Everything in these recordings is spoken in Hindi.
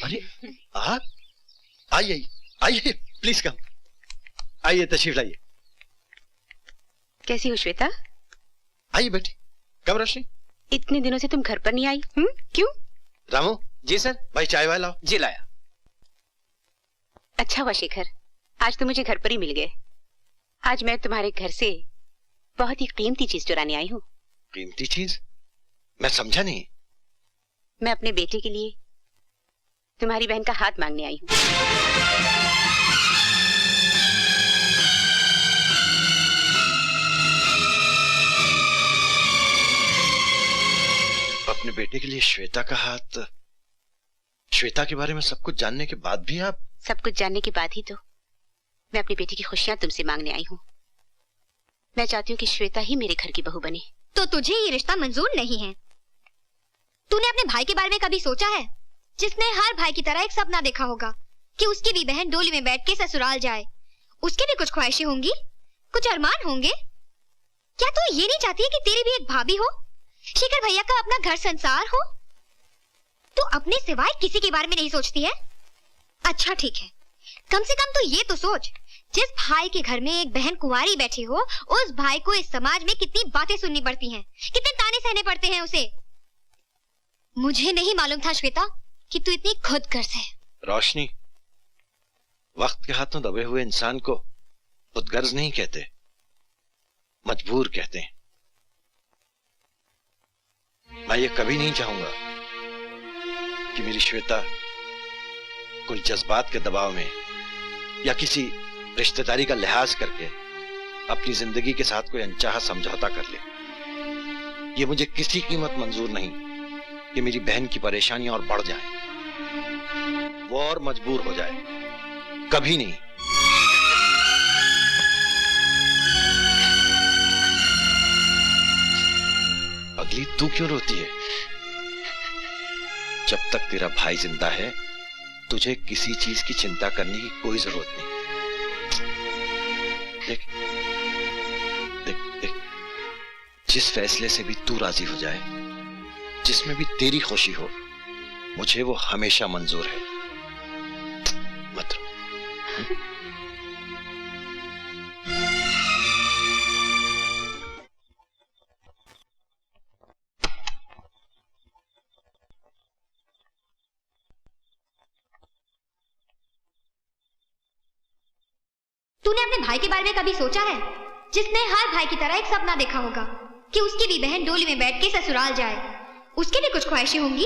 अरे आप आइए आइए, प्लीज कम, आइए तशरीफ लाइए। कैसी हो श्वेता? आइए बैठिए। कब रोशनी? इतने दिनों से तुम घर पर नहीं आई, क्यों? रामू। जी सर। भाई चाय वाय लाओ। जी लाया। अच्छा हुआ शेखर, आज तो मुझे घर पर ही मिल गए। आज मैं तुम्हारे घर से बहुत ही कीमती चीज चुराने आई हूँ। कीमती चीज? मैं समझा नहीं। मैं अपने बेटे के लिए तुम्हारी बहन का हाथ मांगने आई हूँ। अपने बेटे के लिए श्वेता का हाथ? श्वेता के बारे में सब कुछ जानने के बाद भी आप? सब कुछ जानने के बाद ही तो मैं अपने बेटे की खुशियां तुमसे मांगने आई हूँ। मैं चाहती हूँ कि श्वेता ही मेरे घर की बहू बने। तो तुझे ये रिश्ता मंजूर नहीं है? तूने अपने भाई के बारे में कभी सोचा है, जिसने हर भाई की तरह एक सपना देखा होगा कि उसकी भी बहन डोली में बैठ के ससुराल जाए? उसके भी कुछ ख्वाहिशें होंगी, कुछ अरमान होंगे। क्या तू ये नहीं चाहती है कि तेरी भी एक भाभी हो, शेखर भैया का अपना घर संसार हो? तू अपने सिवाय किसी के बारे में नहीं सोचती है? अच्छा ठीक है, कम से कम तो ये तो सोच, जिस भाई के घर में एक बहन कुंवारी बैठी हो, उस भाई को इस समाज में कितनी बातें सुननी पड़ती हैं, कितने ताने सहने पड़ते हैं उसे। मुझे नहीं मालूम था श्वेता कि तू इतनी खुदगर्ज है। रोशनी, वक्त के हाथों दबे हुए इंसान को खुदगर्ज नहीं कहते, मजबूर कहते हैं। मैं ये कभी नहीं चाहूंगा कि मेरी श्वेता कोई जज्बात के दबाव में या किसी रिश्तेदारी का लिहाज करके अपनी जिंदगी के साथ कोई अनचाहा समझौता कर ले। ये मुझे किसी कीमत मंजूर नहीं कि मेरी बहन की परेशानियां और बढ़ जाएं, वो और मजबूर हो जाए, कभी नहीं। अगली तू क्यों रोती है? जब तक तेरा भाई जिंदा है, तुझे किसी चीज की चिंता करने की कोई जरूरत नहीं। देख देख देख, जिस फैसले से भी तू राजी हो जाए, जिसमें भी तेरी खुशी हो, मुझे वो हमेशा मंजूर है। मत रो। तूने अपने भाई के बारे में कभी सोचा है, जिसने हर भाई की तरह एक सपना देखा होगा कि उसकी भी बहन डोली में बैठ के ससुराल जाए? उसके भी कुछ ख्वाहिशें होंगी,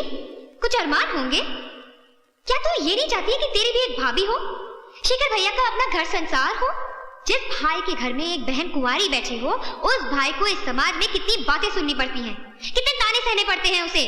कुछ अरमान होंगे। क्या तू ये नहीं चाहती है कि तेरी भी एक भाभी हो, शेखर भैया का अपना घर संसार हो? जिस भाई के घर में एक बहन कुंवारी बैठी हो, उस भाई को इस समाज में कितनी बातें सुननी पड़ती हैं, कितने ताने सहने पड़ते हैं उसे।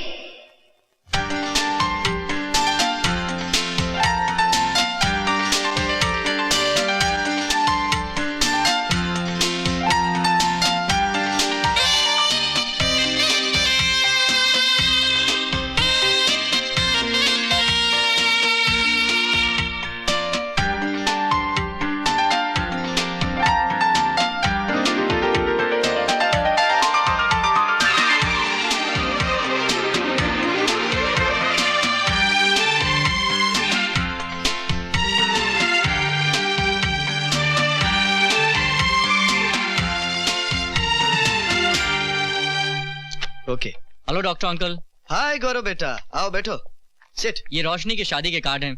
Okay. Hello doctor uncle. Hi Gaurav बेटा, आओ बैठो, सिट। ये रोशनी की शादी के कार्ड हैं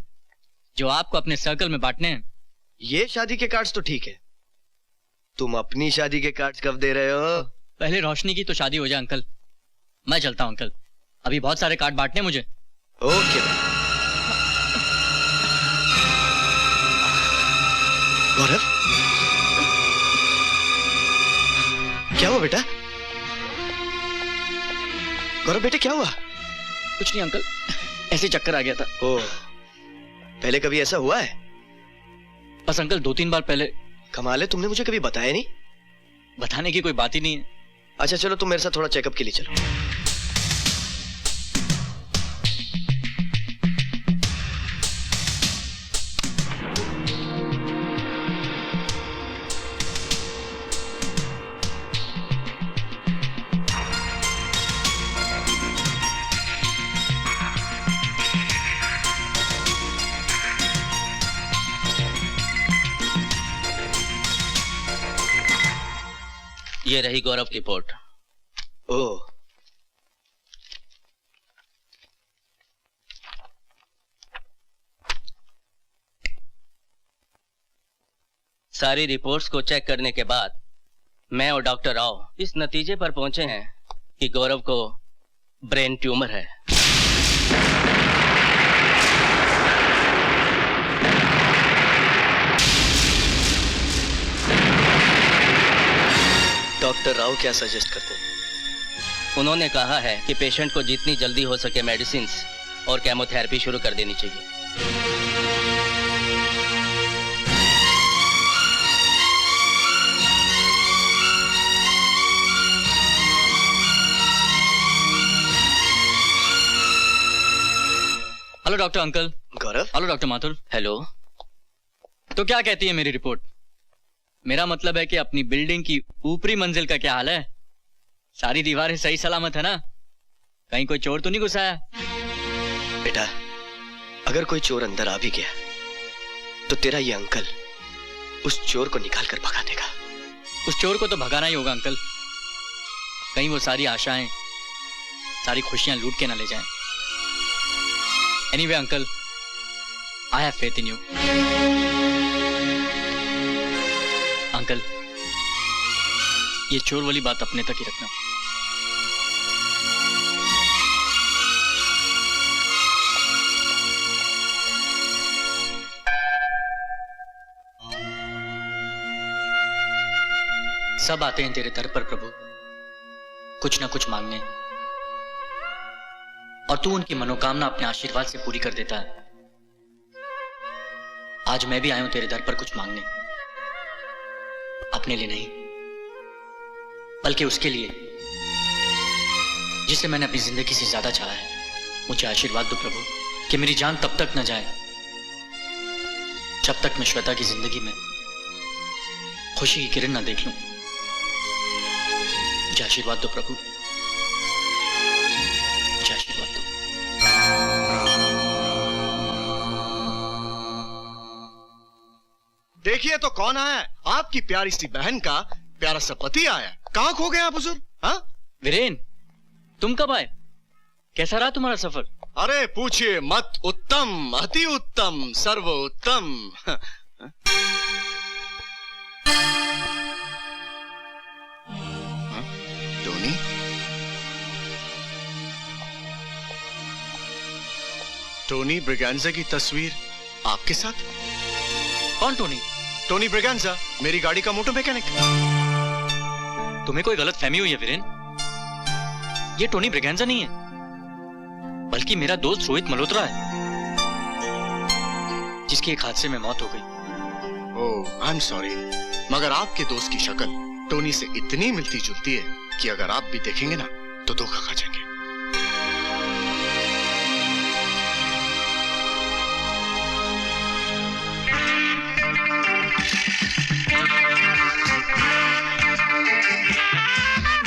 जो आपको अपने सर्कल में बांटने हैं। ये शादी के कार्ड्स तो ठीक है, तुम अपनी शादी के कार्ड्स कब दे रहे हो? पहले रोशनी की तो शादी हो जाए अंकल। मैं चलता हूँ अंकल, अभी बहुत सारे कार्ड बांटने हैं मुझे। ओके। गौरव, क्या हुआ बेटा? गौरव बेटे क्या हुआ? कुछ नहीं अंकल, ऐसे चक्कर आ गया था। ओ, पहले कभी ऐसा हुआ है? बस अंकल 2-3 बार पहले। कमाल है, तुमने मुझे कभी बताया नहीं। बताने की कोई बात ही नहीं है। अच्छा चलो, तुम मेरे साथ थोड़ा चेकअप के लिए चलो। ये रही गौरव की रिपोर्ट। ओह, सारी रिपोर्ट्स को चेक करने के बाद मैं और डॉक्टर राव इस नतीजे पर पहुंचे हैं कि गौरव को ब्रेन ट्यूमर है। डॉक्टर राव क्या सजेस्ट करते हैं? उन्होंने कहा है कि पेशेंट को जितनी जल्दी हो सके मेडिसिन और केमोथेरेपी शुरू कर देनी चाहिए। Hello doctor uncle. Gaurav, hello doctor Mathur. Hello. तो क्या कहती है मेरी रिपोर्ट? मेरा मतलब है कि अपनी बिल्डिंग की ऊपरी मंजिल का क्या हाल है? सारी दीवारें सही सलामत है ना? कहीं कोई चोर तो नहीं घुसा है? बेटा, अगर कोई चोर अंदर आ भी गया तो तेरा ये अंकल उस चोर को निकाल कर भगा देगा। उस चोर को तो भगाना ही होगा अंकल। कहीं वो सारी आशाएं, सारी खुशियां लूट के ना ले जाएं। Anyway uncle, I have faith in you. Uncle, ये चोर वाली बात अपने तक ही रखना। सब आते हैं तेरे दर पर प्रभु, कुछ ना कुछ मांगने, और तू उनकी मनोकामना अपने आशीर्वाद से पूरी कर देता है। आज मैं भी आया हूं तेरे दर पर कुछ मांगने, अपने लिए नहीं बल्कि उसके लिए जिसे मैंने अपनी जिंदगी से ज्यादा चाहा है। मुझे आशीर्वाद दो प्रभु कि मेरी जान तब तक न जाए जब तक मैं श्वेता की जिंदगी में खुशी की किरण न देख लूं। मुझे आशीर्वाद दो प्रभु, मुझे आशीर्वाद दो। देखिए तो कौन आया है? आपकी प्यारी सी बहन का प्यारा सा पति आया। कहाँ खो गए आप हुजूर? हाँ? वीरेन, तुम कब आए? कैसा रहा तुम्हारा सफर? अरे पूछिए मत। उत्तम, अति उत्तम, सर्व उत्तम। टोनी, टोनी ब्रिगेंजा की तस्वीर आपके साथ? कौन टोनी? टोनी ब्रिगेंजा, मेरी गाड़ी का मोटर मैकेनिक। तुम्हें कोई गलत फहमी हुई है वीरेन। ये टोनी ब्रिगेंजा नहीं है, बल्कि मेरा दोस्त रोहित मल्होत्रा है, जिसकी एक हादसे में मौत हो गई। ओह, आई एम सॉरी, मगर आपके दोस्त की शक्ल टोनी से इतनी मिलती जुलती है कि अगर आप भी देखेंगे ना तो धोखा खा जाएंगे।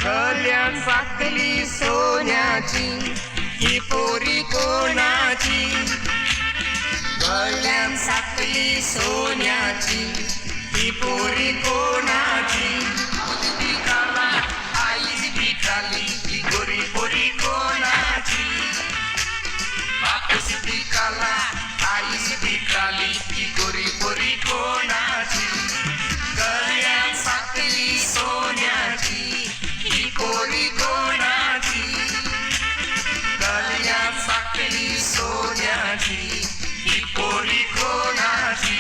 गळ्यात साखली सोन्याची ही पोरी कोणाची? गळ्यात साखली सोन्याची ही पोरी कोणाची? पिकाला आईच पिकाली ही गोरी पोरी कोणाची? बापूस पिकाला आईच पिकाली ही गोरी पोरी कोणाची? गळ्यात साखली सोन्याची ही पोरी कोणाची? गळ्यात साखली सोन्याची ही पोरी कोणाची?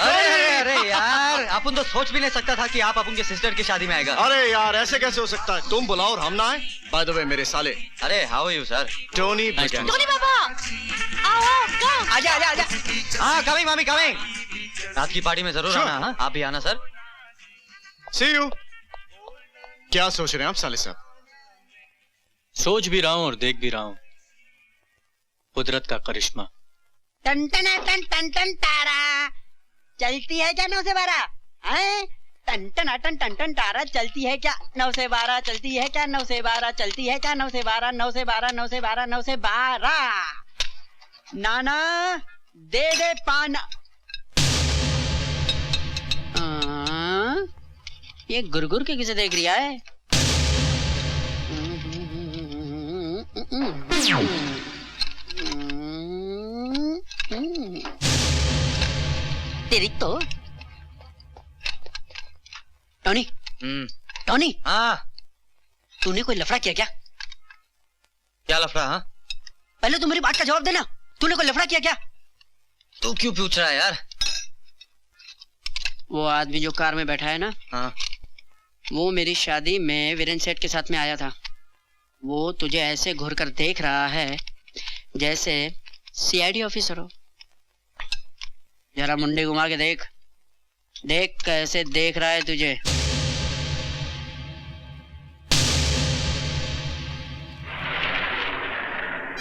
अरे यार, अपन तो सोच भी नहीं सकता था कि आप अपन के सिस्टर की शादी में आएगा। अरे यार, ऐसे कैसे हो सकता है? तुम बुलाओ और हम ना आए? बाय द वे मेरे साले, अरे how are you sir? Tony Braganza. Tony बाबा, आओ, कम। आजा आजा आजा। हाँ, कमिंग मामी कमिंग। रात की पार्टी में जरूर Sure. आना। हाँ, आप भी आना सर। See you। क्या सोच रहे हैं आप साले साहब? सोच भी रहा हूँ और देख भी रहा हूँ कुदरत का करिश्मा। टन टन टन टन टन तारा चलती है क्या 9 से 12? हैं? टन टन टन टन टन तारा चलती है क्या 9 से 12? चलती है क्या 9 से 12? चलती है क्या 9 से 12? 9 से 12, 9 से 12, 9 से 12। नाना दे दे पाना। ये गुरगुर के किसे देख रिया है? तेरी तो टोनी। टोनी, हाँ तूने कोई लफड़ा किया क्या? क्या लफड़ा? हाँ पहले तू मेरी बात का जवाब देना। तूने कोई लफड़ा किया क्या? तू क्यों पूछ रहा है यार? वो आदमी जो कार में बैठा है ना, हाँ वो मेरी शादी में वीरेंद्र सेठ के साथ में आया था। वो तुझे ऐसे घूर कर देख रहा है जैसे सीआईडी ऑफिसर हो। जरा मुंडी घुमा के देख, देख कैसे देख रहा है तुझे।